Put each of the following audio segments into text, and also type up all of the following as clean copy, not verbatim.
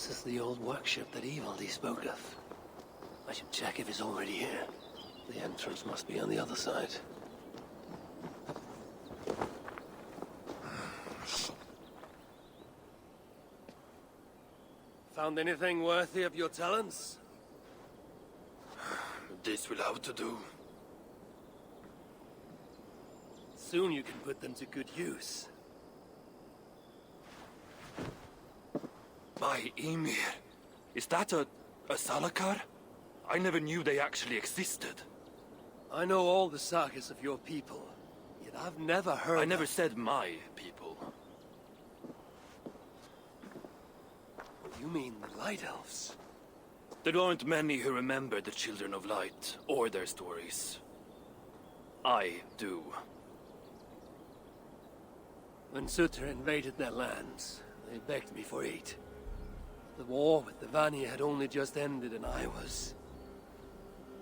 This is the old workshop that Evildy spoke of. I should check if he's already here. The entrance must be on the other side. Found anything worthy of your talents? This will have to do. Soon you can put them to good use. By Ymir, is that a Salakar? I never knew they actually existed. I know all the sagas of your people, yet I've never heard I never said my people. You mean the Light Elves? There aren't many who remember the Children of Light, or their stories. I do. When Surtr invaded their lands, they begged me for aid. The war with the Vanir had only just ended and I was...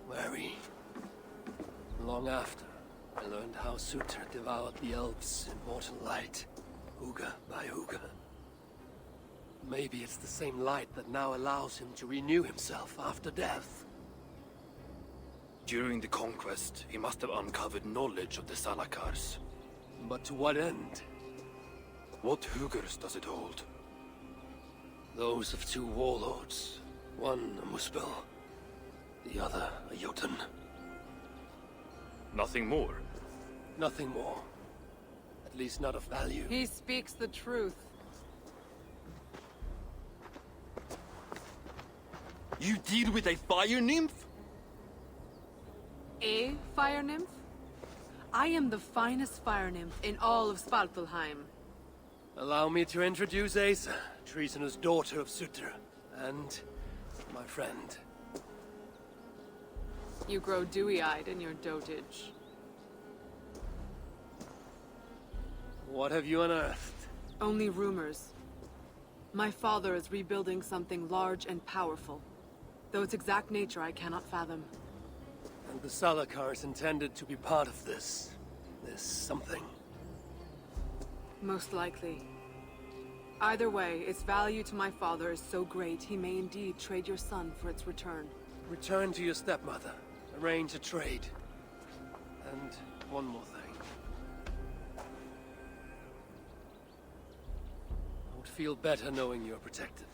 wary. Long after, I learned how Surtr devoured the elves in mortal light, Huga by Huga. Maybe it's the same light that now allows him to renew himself after death. During the conquest, he must have uncovered knowledge of the Salakars. But to what end? What Hugars does it hold? Those of two warlords. One a Muspel, the other a Jotun. Nothing more? Nothing more. At least not of value. He speaks the truth. You deal with a fire nymph? A fire nymph? I am the finest fire nymph in all of Svartalfheim. Allow me to introduce Asa, treasonous daughter of Surtr, and my friend. You grow dewy-eyed in your dotage. What have you unearthed? Only rumors. My father is rebuilding something large and powerful, though its exact nature I cannot fathom. And the Salakar is intended to be part of this something. Most likely. Either way, its value to my father is so great he may indeed trade your son for its return. Return to your stepmother. Arrange a trade. And one more thing. I would feel better knowing you're protected.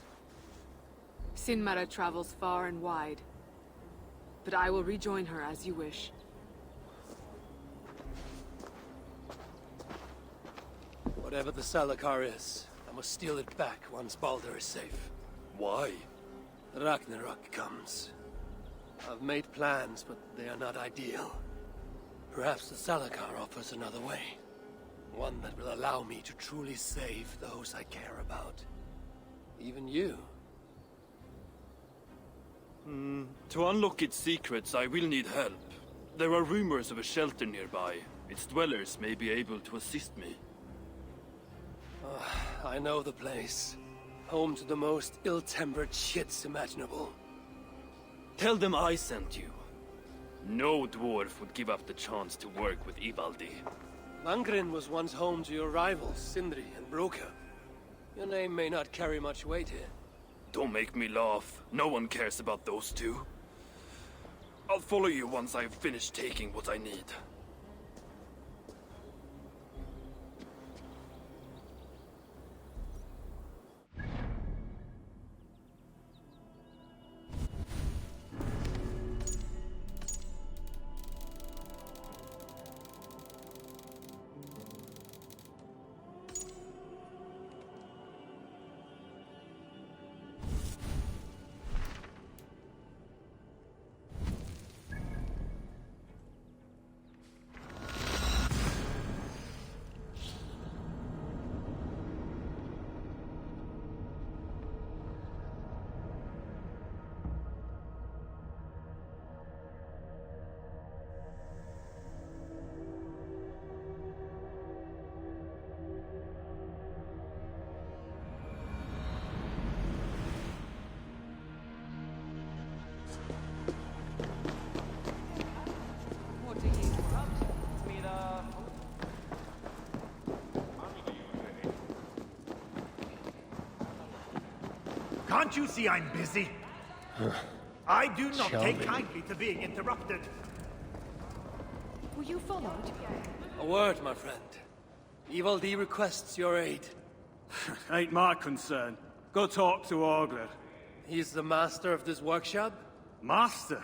Sinmara travels far and wide, but I will rejoin her as you wish. Whatever the Salakar is, I must steal it back once Baldr is safe. Why? Ragnarök comes. I've made plans, but they are not ideal. Perhaps the Salakar offers another way. One that will allow me to truly save those I care about. Even you. To unlock its secrets, I will need help. There are rumors of a shelter nearby. Its dwellers may be able to assist me. I know the place. Home to the most ill-tempered shits imaginable. Tell them I sent you. No dwarf would give up the chance to work with Ivaldi. Langren was once home to your rivals, Sindri and Broka. Your name may not carry much weight here. Don't make me laugh. No one cares about those two. I'll follow you once I've finished taking what I need. Can't you see I'm busy? I do not take Charming. kindly to being interrupted. Were you followed? A word, my friend. Evil D requests your aid. Ain't my concern. Go talk to Ogler. He's the master of this workshop? Master?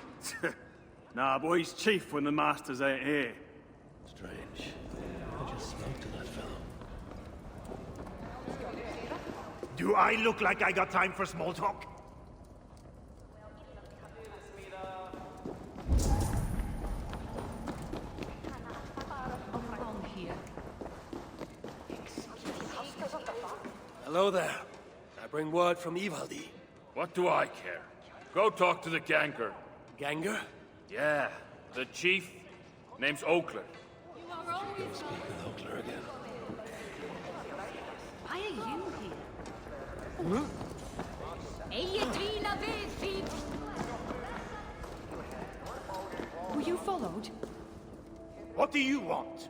Nah, but he's chief when the masters ain't here. Strange. I just spoke to that fellow. Do I look like I got time for small talk? Hello there. I bring word from Ivaldi. What do I care? Go talk to the Ganger. Ganger? Yeah, the chief. Name's Okler. You are always Speak with Okler again. Why are you here? Were you followed? What do you want?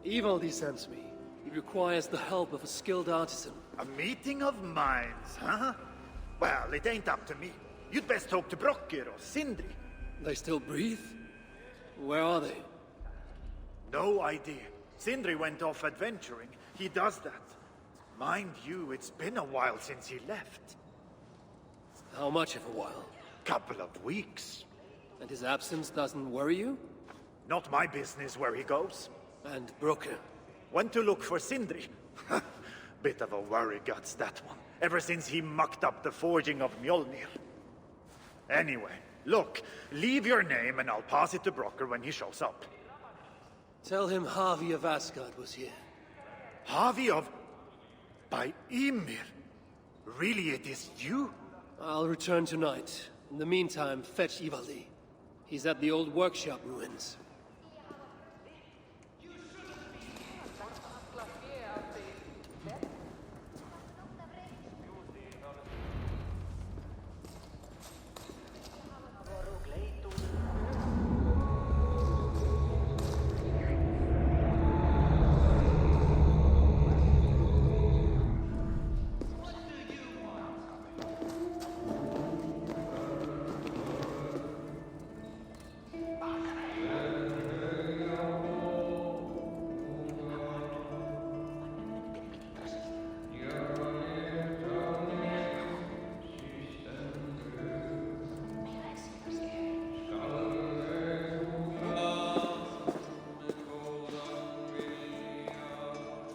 Ivaldi sends me. He requires the help of a skilled artisan. A meeting of minds, huh? Well, it ain't up to me. You'd best talk to Brokker or Sindri. They still breathe? Where are they? No idea. Sindri went off adventuring. He does that. Mind you, it's been a while since he left. How much of a while? Couple of weeks. And his absence doesn't worry you? Not my business where he goes. And Broker? Went to look for Sindri. Bit of a worry guts, that one. Ever since he mucked up the forging of Mjolnir. Anyway, look, leave your name and I'll pass it to Brokker when he shows up. Tell him Harvey of Asgard was here. Harvey of... by Ymir. Really, it is you? I'll return tonight. In the meantime, fetch Ivaldi. He's at the old workshop ruins.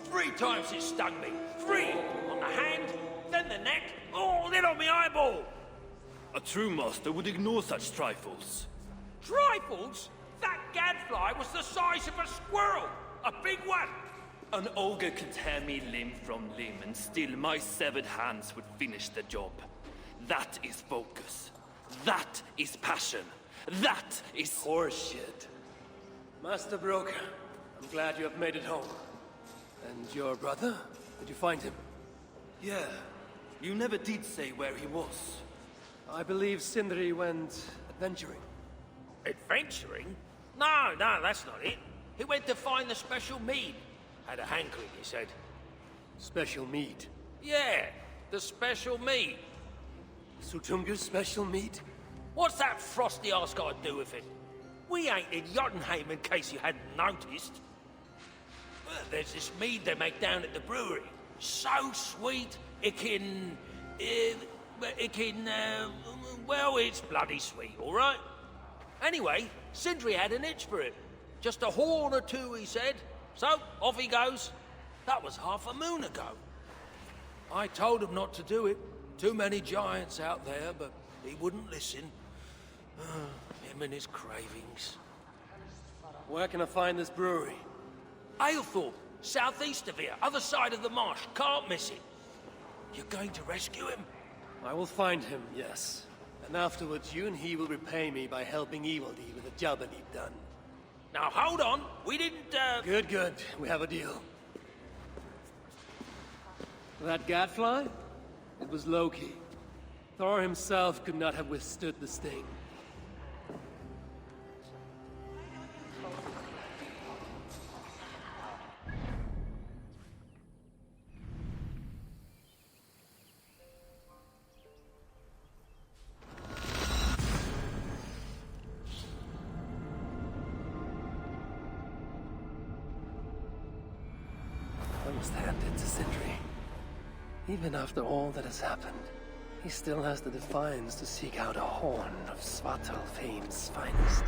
Three times it stung me. 3! On the hand, then the neck, oh, then on my eyeball! A true master would ignore such trifles. Trifles? That gadfly was the size of a squirrel! A big one! An ogre can tear me limb from limb, and still my severed hands would finish the job. That is focus. That is passion. That is... Horseshit. Master Broker, I'm glad you have made it home. And your brother? Did you find him? Yeah. You never did say where he was. I believe Sindri went adventuring. Adventuring? No, that's not it. He went to find the special mead. Had a hankering, he said. Special meat. Yeah, the special mead. Sutunga's special meat? What's that frosty arse got to do with it? We ain't in Jotunheim in case you hadn't noticed. Well, there's this mead they make down at the brewery. So sweet, well, it's bloody sweet, all right? Anyway, Sindri had an itch for it. Just a horn or two, he said. So, off he goes. That was half a moon ago. I told him not to do it. Too many giants out there, but he wouldn't listen. Him and his cravings. Where can I find this brewery? Aylthorpe, southeast of here, other side of the marsh. Can't miss it. You're going to rescue him? I will find him, yes. And afterwards, you and he will repay me by helping Ivaldi with the job I need done. Now, hold on. We didn't, Good. We have a deal. That gadfly? It was Loki. Thor himself could not have withstood the sting. must hand it to Sindri. Even after all that has happened, he still has the defiance to seek out a horn of Svartalfheim's finest.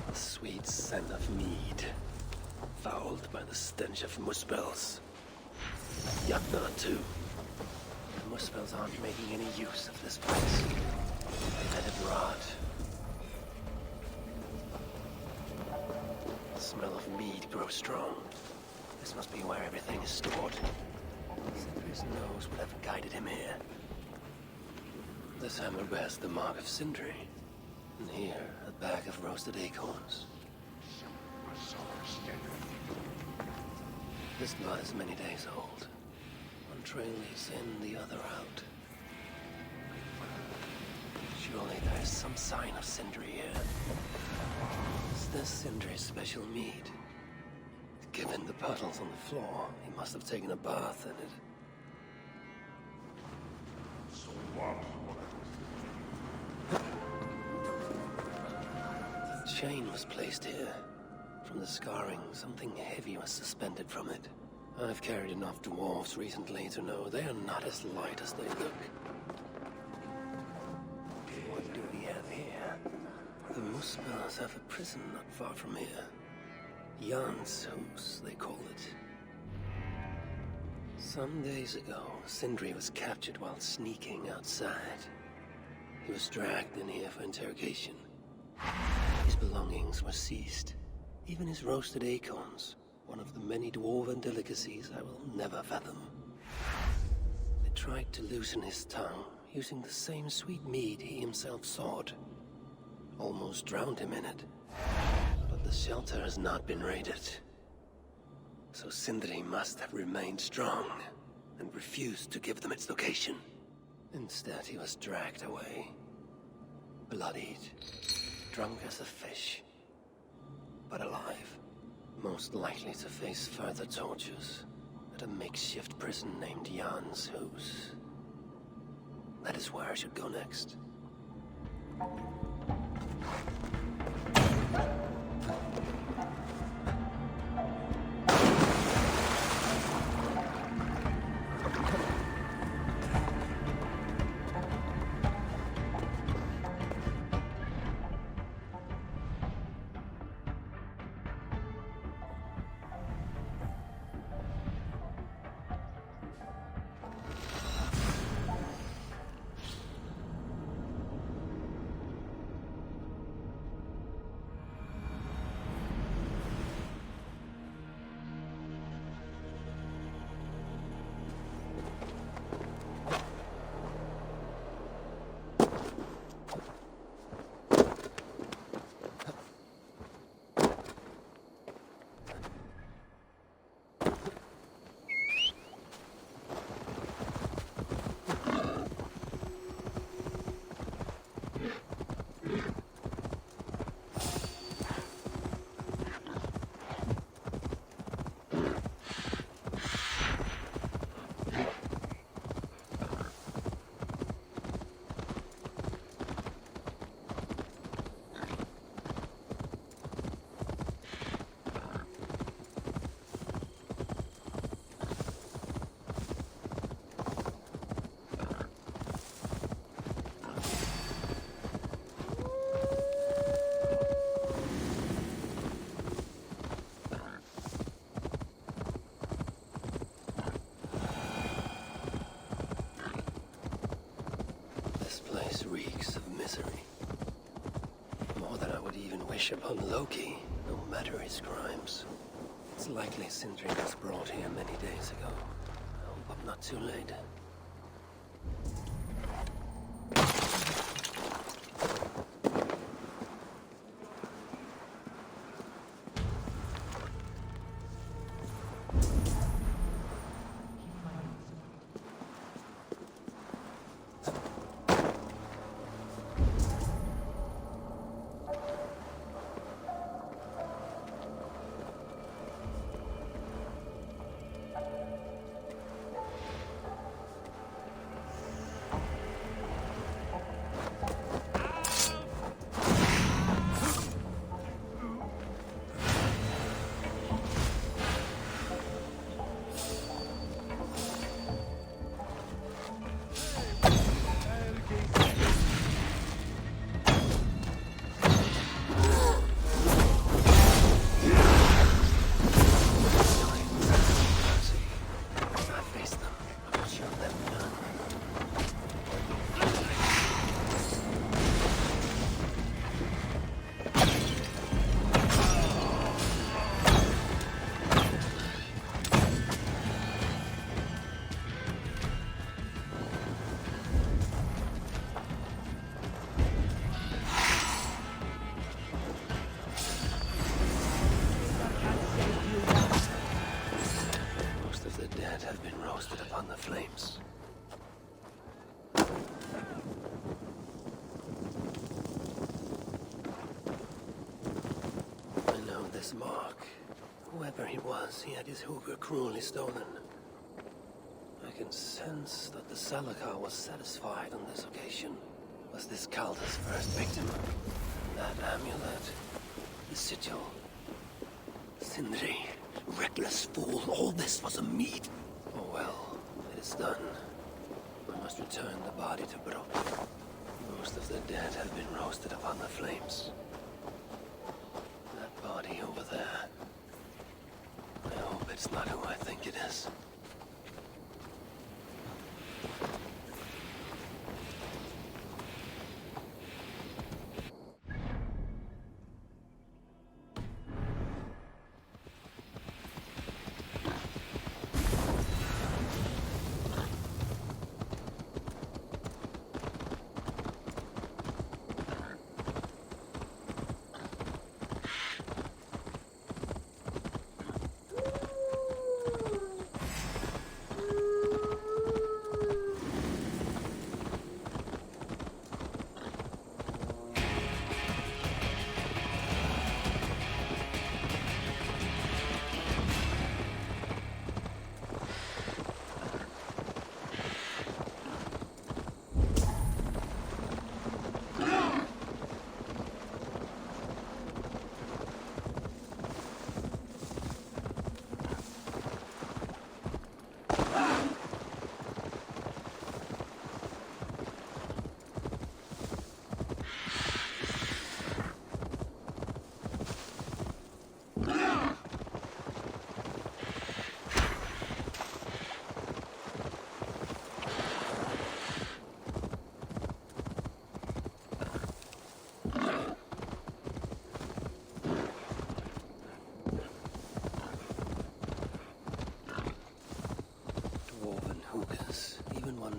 The sweet scent of mead, fouled by the stench of muspels. Yagna, too. The muspels aren't making any use of this place. They let it rot. The smell of mead grows strong. This must be where everything is stored. Sindri's nose would have guided him here. This hammer bears the mark of Sindri. And here, a bag of roasted acorns. This blood is many days old. One trail leads in, the other out. Surely there is some sign of Sindri here. Is this Sindri's special mead? Given the puddles on the floor, he must have taken a bath in it. The chain was placed here. From the scarring, something heavy was suspended from it. I've carried enough dwarves recently to know they are not as light as they look. What do we have here? The Muspels have a prison not far from here. Jan's Hus, they call it. Some days ago, Sindri was captured while sneaking outside. He was dragged in here for interrogation. His belongings were seized. Even his roasted acorns, one of the many dwarven delicacies I will never fathom. They tried to loosen his tongue, using the same sweet mead he himself sought. Almost drowned him in it. But the shelter has not been raided. So Sindri must have remained strong, and refused to give them its location. Instead, he was dragged away. Bloodied, drunk as a fish. But alive, most likely to face further tortures at a makeshift prison named Jan's Hus. That is where I should go next. Reeks of misery. More than I would even wish upon Loki, no matter his crimes. It's likely Sindri was brought here many days ago. I hope I'm not too late. flames. I know this mark. Whoever he was, he had his hooker cruelly stolen. I can sense that the Salakar was satisfied on this occasion. Was this Calder's first victim? That amulet, the sigil, Sindri, reckless fool, all this was a meat. Oh well, it is done. I must return the body to Brok. Most of the dead have been roasted upon the flames. That body over there. I hope it's not who I think it is.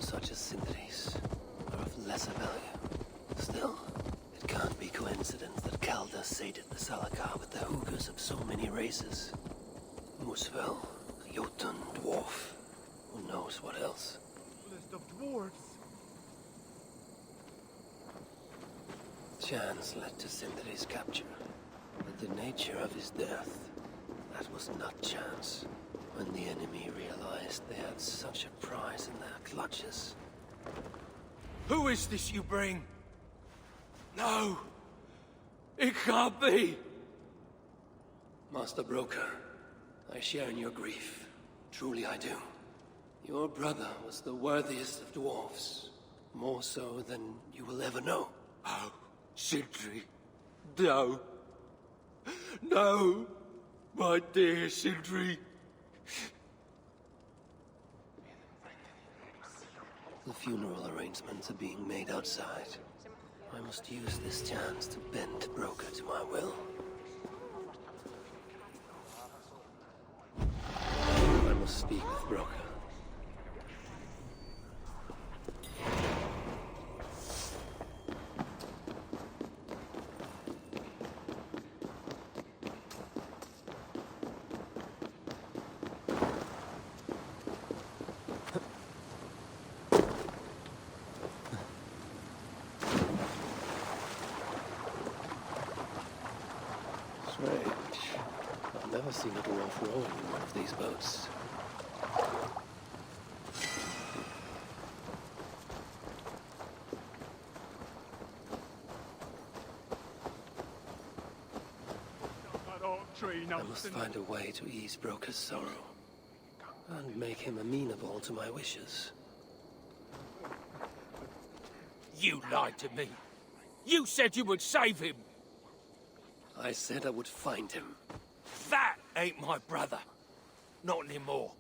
Such as Sindri's are of lesser value. Still, it can't be coincidence that Calder sated the Salakar with the hookers of so many races. Musvel, Jotun, dwarf, who knows what else. List of dwarves. Chance led to Sindri's capture, but the nature of his death, that was not chance. When the enemy realized they had such a prize in their clutches. Who is this you bring? No! It can't be! Master Broker, I share in your grief. Truly I do. Your brother was the worthiest of dwarves. More so than you will ever know. Oh, Sindri. No. No! My dear Sindri. The funeral arrangements are being made outside. I must use this chance to bend Broker to my will. I must speak with Broker. I've never seen a dwarf rowing in one of these boats. I must find a way to ease Broker's sorrow and make him amenable to my wishes. You lied to me. You said you would save him. I said I would find him. That ain't my brother. Not anymore.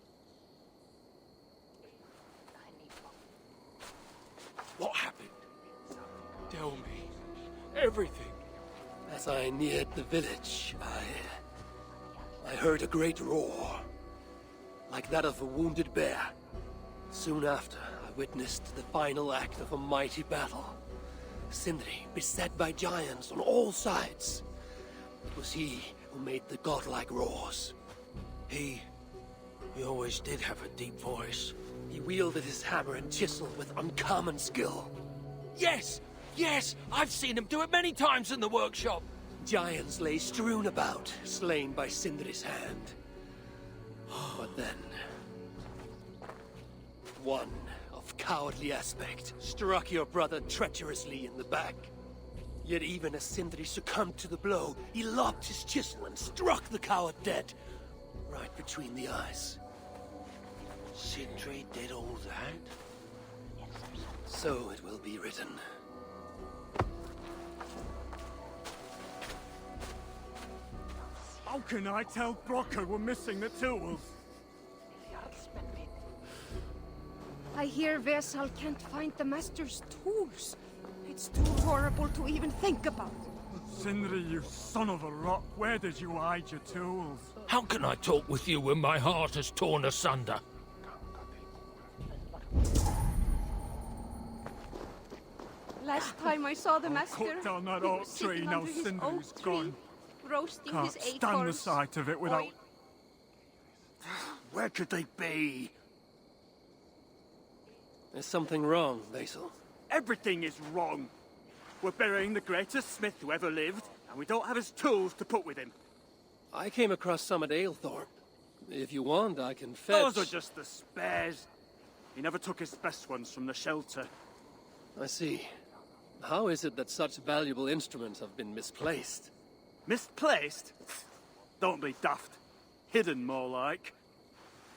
What happened? Tell me. Everything. As I neared the village, I heard a great roar, like that of a wounded bear. Soon after, I witnessed the final act of a mighty battle. Sindri, beset by giants on all sides. It was he who made the godlike roars. He always did have a deep voice. He wielded his hammer and chisel with uncommon skill. Yes! Yes! I've seen him do it many times in the workshop! Giants lay strewn about, slain by Sindri's hand. But then... one of cowardly aspect struck your brother treacherously in the back. Yet even as Sindri succumbed to the blow, he lobbed his chisel and struck the coward dead, right between the eyes. Sindri did all that? So it will be written. How can I tell Brocker we're missing the tools? I hear Vesal can't find the Master's tools. It's too horrible to even think about. Sindri, you son of a rock, where did you hide your tools? How can I talk with you when my heart is torn asunder? Last time I saw the Master, Cut down that he oak was tree, sitting now under his Sindri's oak tree, gone. roasting Can't his stand the acorns. sight of it without... Oil- Where could they be? There's something wrong, Basil. Everything is wrong. We're burying the greatest smith who ever lived, and we don't have his tools to put with him. I came across some at Aylthorpe. If you want, I can fetch... Those are just the spares. He never took his best ones from the shelter. I see. How is it that such valuable instruments have been misplaced? Misplaced? Don't be daft. Hidden, more like.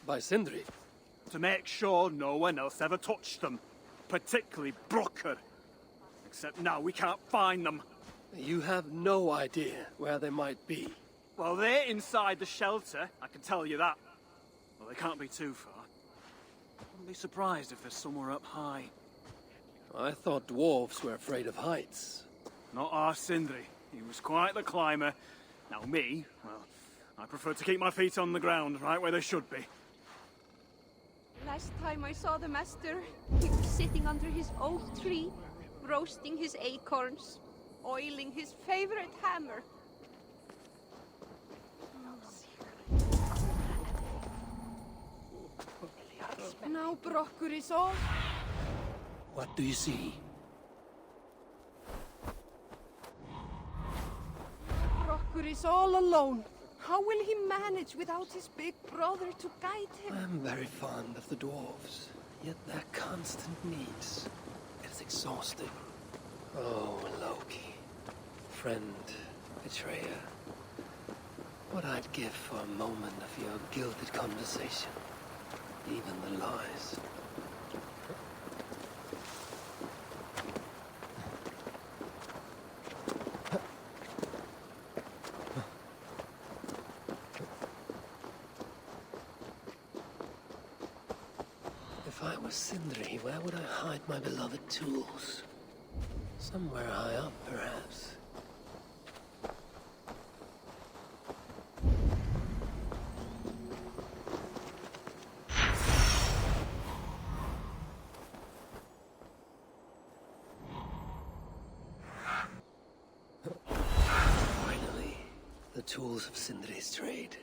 By Sindri? To make sure no one else ever touched them. Particularly Brocker. Except now we can't find them. You have no idea where they might be. Well, they're inside the shelter, I can tell you that. Well, they can't be too far. I wouldn't be surprised if they're somewhere up high. I thought dwarves were afraid of heights. Not our Sindri. He was quite the climber. Now me, well, I prefer to keep my feet on the ground, right where they should be. Last time I saw the Master, he was sitting under his oak tree, roasting his acorns, oiling his favorite hammer. Now Brocker is all... What do you see? Brocker is all alone. How will he manage without his big brother to guide him? I'm very fond of the dwarves, yet their constant needs. It's exhausting. Oh, Loki. Friend, betrayer. What I'd give for a moment of your gilded conversation. Even the lies. If I was Sindri, where would I hide my beloved tools? Somewhere high up, perhaps. Finally, the tools of Sindri's trade.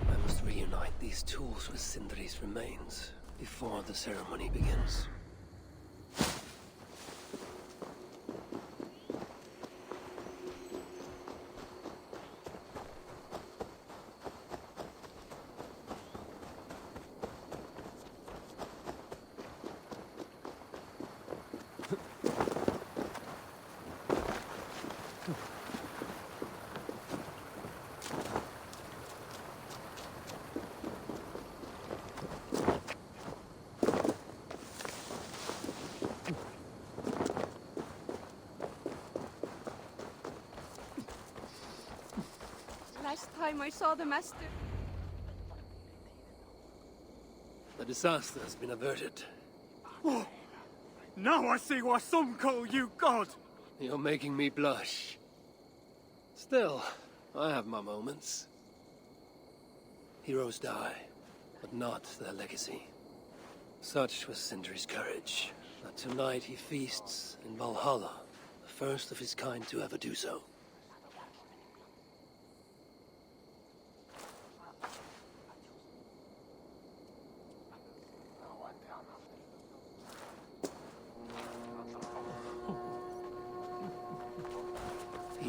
I must reunite these tools with Sindri's remains before the ceremony begins. Last time I saw the Master... The disaster has been averted. Oh, now I see why some call you God. You're making me blush. Still, I have my moments. Heroes die, but not their legacy. Such was Sindri's courage, that tonight he feasts in Valhalla, the first of his kind to ever do so.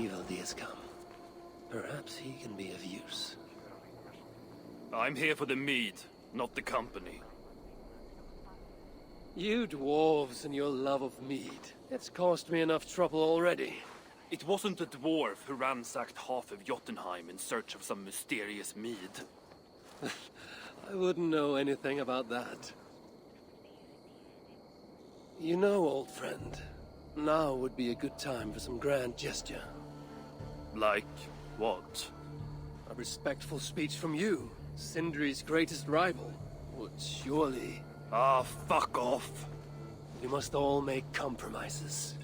Ivaldi has come. Perhaps he can be of use. I'm here for the mead, not the company. You dwarves and your love of mead. It's caused me enough trouble already. It wasn't a dwarf who ransacked half of Jotunheim in search of some mysterious mead. I wouldn't know anything about that. You know, old friend, now would be a good time for some grand gesture. Like what? A respectful speech from you, Sindri's greatest rival, would surely... Ah, fuck off. We must all make compromises.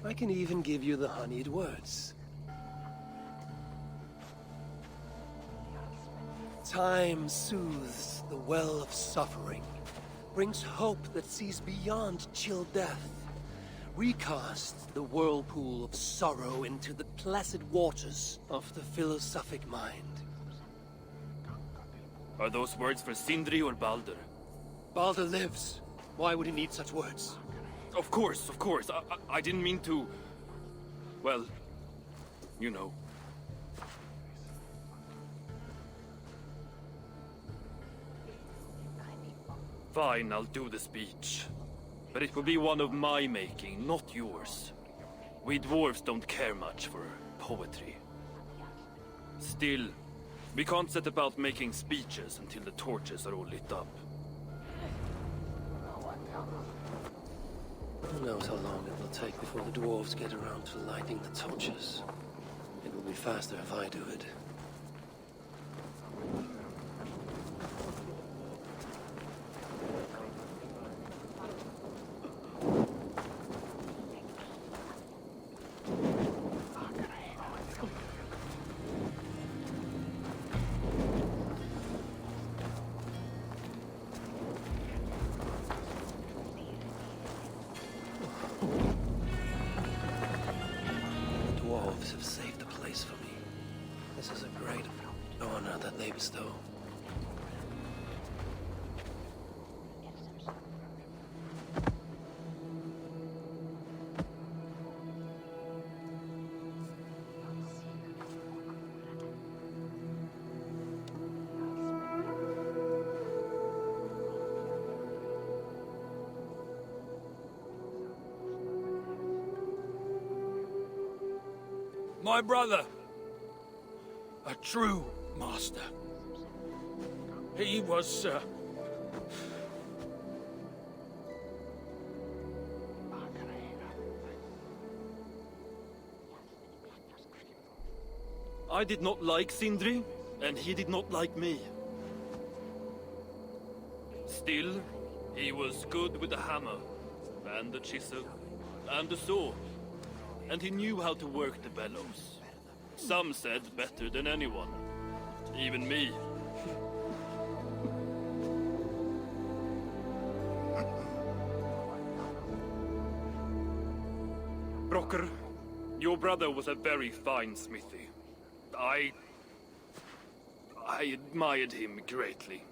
I can even give you the honeyed words. Time soothes the well of suffering, brings hope that sees beyond chill death, recasts the whirlpool of sorrow into the placid waters of the philosophic mind. Are those words for Sindri or Baldr? Baldr lives. Why would he need such words? Of course, of course. I didn't mean to... Well, you know. Fine, I'll do the speech. But it will be one of my making, not yours. We dwarves don't care much for poetry. Still, we can't set about making speeches until the torches are all lit up. Who knows how long it will take before the dwarves get around to lighting the torches. It will be faster if I do it. Have saved the place for me. This is a great honor that they bestow. My brother. A true master. He was, I did not like Sindri, and he did not like me. Still, he was good with the hammer, and the chisel, and the saw. And he knew how to work the bellows. Some said better than anyone. Even me. Brocker, your brother was a very fine smithy. I admired him greatly.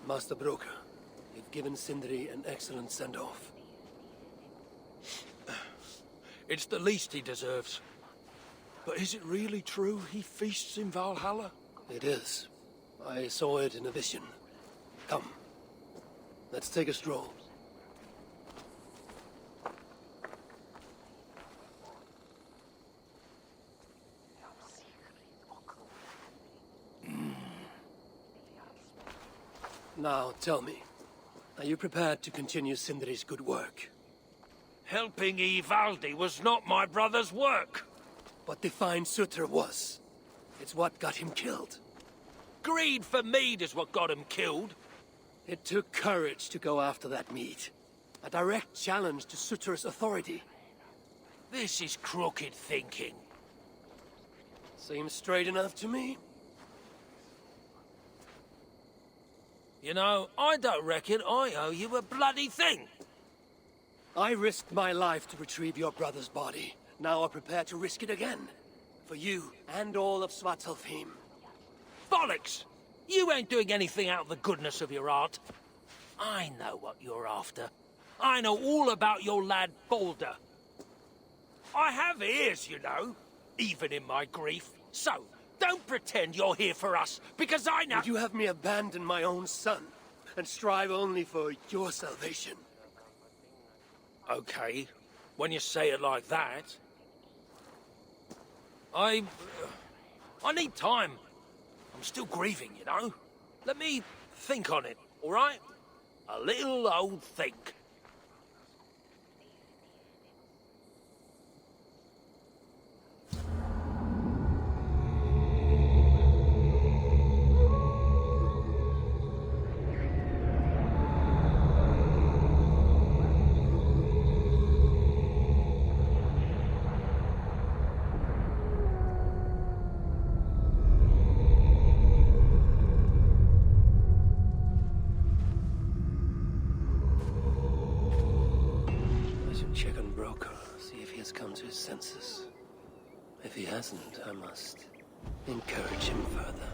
Master Broker, you've given Sindri an excellent send-off. it's the least he deserves. But is it really true he feasts in Valhalla? It is. I saw it in a vision. Come. Let's take a stroll. Now, tell me, are you prepared to continue Sindri's good work? Helping Ivaldi was not my brother's work. What defined Surtr was. It's what got him killed. Greed for mead is what got him killed. It took courage to go after that mead. A direct challenge to Surtr's authority. This is crooked thinking. Seems straight enough to me. You know, I don't reckon I owe you a bloody thing. I risked my life to retrieve your brother's body. Now I prepare to risk it again. For you and all of Svartalfheim. Bollocks! You ain't doing anything out of the goodness of your heart. I know what you're after. I know all about your lad Baldr. I have ears, you know, even in my grief. So, don't pretend you're here for us, because I know— Would you have me abandon my own son, and strive only for your salvation? Okay, when you say it like that. I need time. I'm still grieving, you know. Let me think on it, all right? A little old think. Check on Broker, see if he has come to his senses. If he hasn't, I must encourage him further.